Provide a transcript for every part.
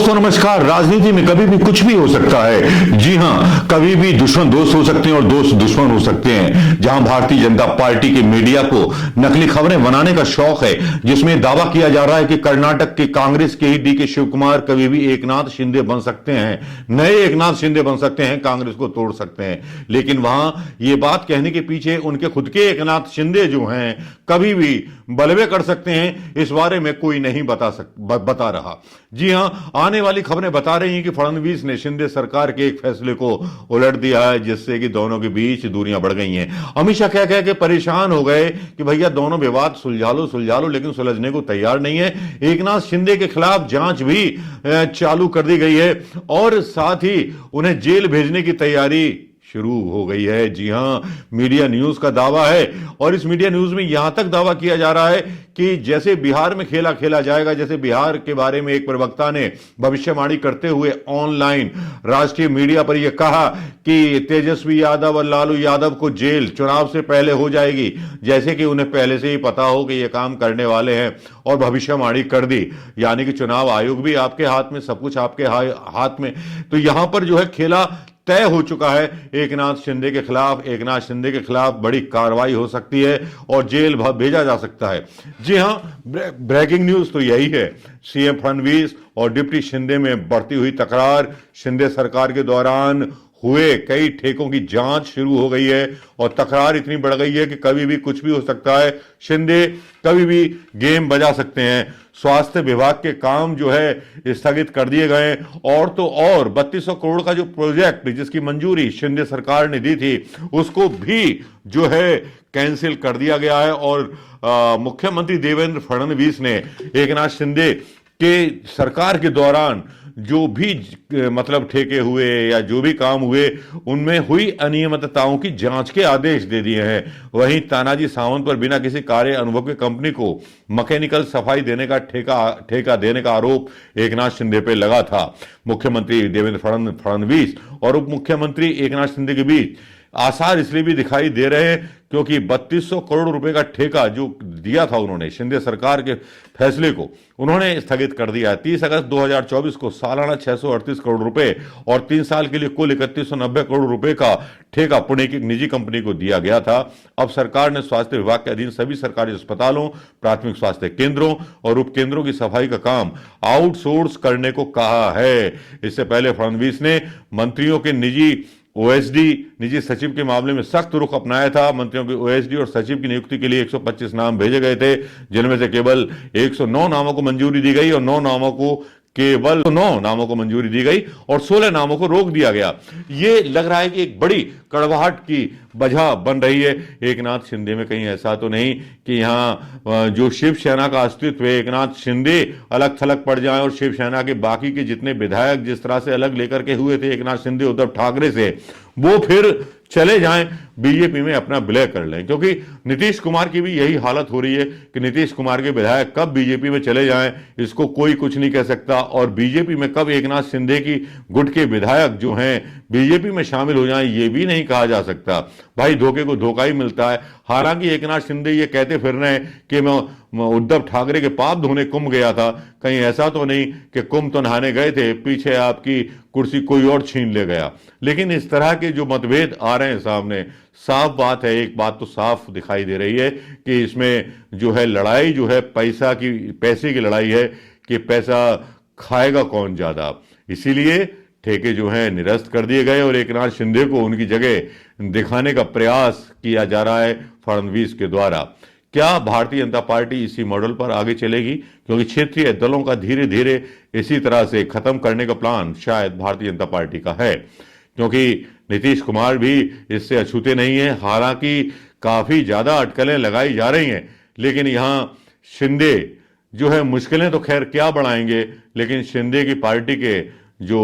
दोस्तों नमस्कार। राजनीति में कभी भी कुछ भी हो सकता है। जी हां, कभी भी दुश्मन दोस्त हो सकते हैं और दोस्त दुश्मन हो सकते हैं। जहां भारतीय जनता पार्टी के मीडिया को नकली खबरें बनाने का शौक है, जिसमें दावा किया जा रहा है कि कर्नाटक के कांग्रेस के ही डीके शिव कुमार कभी भी एकनाथ शिंदे बन सकते हैं, नए एकनाथ शिंदे बन सकते हैं, कांग्रेस को तोड़ सकते हैं। लेकिन वहां यह बात कहने के पीछे उनके खुद के एकनाथ शिंदे जो हैं कभी भी बलवे कर सकते हैं, इस बारे में कोई नहीं बता रहा। जी हां, आने वाली खबरें बता रही हैं कि फडणवीस ने शिंदे सरकार के एक फैसले को उलट दिया है, जिससे कि दोनों के बीच दूरियां बढ़ गई हैं। अमित शाह कह के परेशान हो गए कि भैया दोनों विवाद सुलझा लो, लेकिन सुलझने को तैयार नहीं है। एकनाथ शिंदे के खिलाफ जांच भी चालू कर दी गई है और साथ ही उन्हें जेल भेजने की तैयारी शुरू हो गई है। जी हां, मीडिया न्यूज का दावा है और इस मीडिया न्यूज में यहां तक दावा किया जा रहा है कि जैसे बिहार में खेला खेला जाएगा, जैसे बिहार के बारे में एक प्रवक्ता ने भविष्यवाणी करते हुए ऑनलाइन राष्ट्रीय मीडिया पर यह कहा कि तेजस्वी यादव और लालू यादव को जेल चुनाव से पहले हो जाएगी, जैसे कि उन्हें पहले से ही पता हो कि यह काम करने वाले हैं और भविष्यवाणी कर दी। यानी कि चुनाव आयोग भी आपके हाथ में, सब कुछ आपके हाथ में। तो यहां पर जो है खेला तय हो चुका है। एकनाथ शिंदे के खिलाफ बड़ी कार्रवाई हो सकती है और जेल भेजा जा सकता है। जी हां, ब्रेकिंग न्यूज तो यही है। सीएम फडणवीस और डिप्टी शिंदे में बढ़ती हुई तकरार, शिंदे सरकार के दौरान हुए कई ठेकों की जांच शुरू हो गई है और तकरार इतनी बढ़ गई है कि कभी भी कुछ भी हो सकता है। शिंदे कभी भी गेम बजा सकते हैं। स्वास्थ्य विभाग के काम जो है स्थगित कर दिए गए और तो और 3200 करोड़ का जो प्रोजेक्ट जिसकी मंजूरी शिंदे सरकार ने दी थी, उसको भी जो है कैंसिल कर दिया गया है। और मुख्यमंत्री देवेंद्र फडणवीस ने एकनाथ शिंदे के सरकार के दौरान जो भी मतलब ठेके हुए या जो भी काम हुए, उनमें हुई अनियमितताओं की जांच के आदेश दे दिए हैं। वहीं तानाजी सावंत पर बिना किसी कार्य अनुभव की कंपनी को मैकेनिकल सफाई देने का ठेका देने का आरोप एकनाथ शिंदे पे लगा था। मुख्यमंत्री देवेंद्र फडणवीस और उप मुख्यमंत्री एकनाथ शिंदे के बीच आसार इसलिए भी दिखाई दे रहे हैं क्योंकि 3200 करोड़ रुपए का ठेका जो दिया था उन्होंने, शिंदे सरकार के फैसले को उन्होंने स्थगित कर दिया है। 30 अगस्त 2024 को सालाना 638 करोड़ रुपए और 3 साल के लिए कुल 3190 करोड़ रुपए का ठेका पुणे की एक निजी कंपनी को दिया गया था। अब सरकार ने स्वास्थ्य विभाग के अधीन सभी सरकारी अस्पतालों, प्राथमिक स्वास्थ्य केंद्रों और उपकेंद्रों की सफाई का काम आउटसोर्स करने को कहा है। इससे पहले फडणवीस ने मंत्रियों के निजी सचिव के मामले में सख्त रुख अपनाया था। मंत्रियों के ओएसडी और सचिव की नियुक्ति के लिए 125 नाम भेजे गए थे, जिनमें से केवल 109 नामों को मंजूरी दी गई और 9 नामों को मंजूरी दी गई और 16 नामों को रोक दिया गया। ये लग रहा है कि एक बड़ी कड़वाहट की वजह बन रही है एकनाथ शिंदे में। कहीं ऐसा तो नहीं कि यहाँ जो शिवसेना का अस्तित्व है, एकनाथ शिंदे अलग थलग पड़ जाए और शिवसेना के बाकी के जितने विधायक जिस तरह से अलग लेकर के हुए थे एकनाथ शिंदे उद्धव ठाकरे से, वो फिर चले जाएं बीजेपी में अपना विलय कर लें। क्योंकि नीतीश कुमार की भी यही हालत हो रही है कि नीतीश कुमार के विधायक कब बीजेपी में चले जाएं इसको कोई कुछ नहीं कह सकता, और बीजेपी में कब एकनाथ शिंदे की गुट के विधायक जो हैं बीजेपी में शामिल हो जाएं ये भी नहीं कहा जा सकता। भाई धोखे को धोखा ही मिलता है। हालांकि एकनाथ शिंदे ये कहते फिर रहे हैं कि मैं उद्धव ठाकरे के पाप धोने कुंभ गया था। कहीं ऐसा तो नहीं कि कुंभ तो नहाने गए थे, पीछे आपकी कुर्सी कोई और छीन ले गया। लेकिन इस तरह के जो मतभेद आ रहे हैं सामने, साफ बात है, एक बात तो साफ दिखाई दे रही है कि इसमें जो है लड़ाई जो है पैसे की लड़ाई है कि पैसा खाएगा कौन ज्यादा। इसीलिए ठेके जो हैं निरस्त कर दिए गए और एकनाथ शिंदे को उनकी जगह दिखाने का प्रयास किया जा रहा है फडणवीस के द्वारा। क्या भारतीय जनता पार्टी इसी मॉडल पर आगे चलेगी? क्योंकि क्षेत्रीय दलों का धीरे धीरे इसी तरह से खत्म करने का प्लान शायद भारतीय जनता पार्टी का है, क्योंकि नीतीश कुमार भी इससे अछूते नहीं है। हालांकि काफी ज्यादा अटकलें लगाई जा रही हैं, लेकिन यहां शिंदे जो है मुश्किलें तो खैर क्या बढ़ाएंगे, लेकिन शिंदे की पार्टी के जो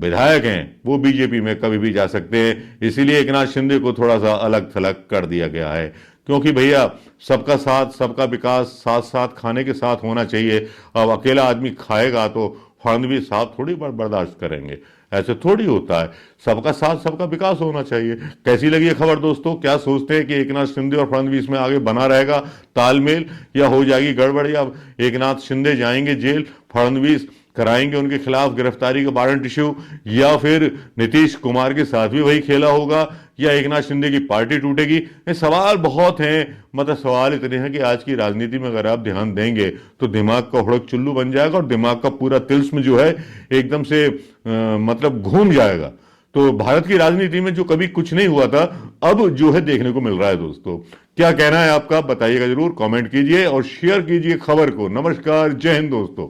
विधायक हैं वो बीजेपी में कभी भी जा सकते हैं। इसीलिए एकनाथ शिंदे को थोड़ा सा अलग थलग कर दिया गया है, क्योंकि भैया सबका साथ सबका विकास साथ साथ खाने के साथ होना चाहिए। अब अकेला आदमी खाएगा तो फडणवीस साहब थोड़ी बर्दाश्त करेंगे, ऐसे थोड़ी होता है। सबका साथ सबका विकास होना चाहिए। कैसी लगी ये खबर दोस्तों? क्या सोचते हैं कि एकनाथ शिंदे और फडणवीस में आगे बना रहेगा तालमेल, या हो जाएगी गड़बड़, या एकनाथ शिंदे जाएंगे जेल, फडणवीस कराएंगे उनके खिलाफ गिरफ्तारी का वारंट इश्यू, या फिर नीतीश कुमार के साथ भी वही खेला होगा, या एकनाथ शिंदे की पार्टी टूटेगी? ये सवाल बहुत हैं। मतलब सवाल इतने हैं कि आज की राजनीति में अगर आप ध्यान देंगे तो दिमाग का हुड़क चुल्लू बन जाएगा और दिमाग का पूरा तिल्स्म जो है एकदम से मतलब घूम जाएगा। तो भारत की राजनीति में जो कभी कुछ नहीं हुआ था, अब जो है देखने को मिल रहा है। दोस्तों, क्या कहना है आपका, बताइएगा जरूर, कमेंट कीजिए और शेयर कीजिए खबर को। नमस्कार, जय हिंद दोस्तों।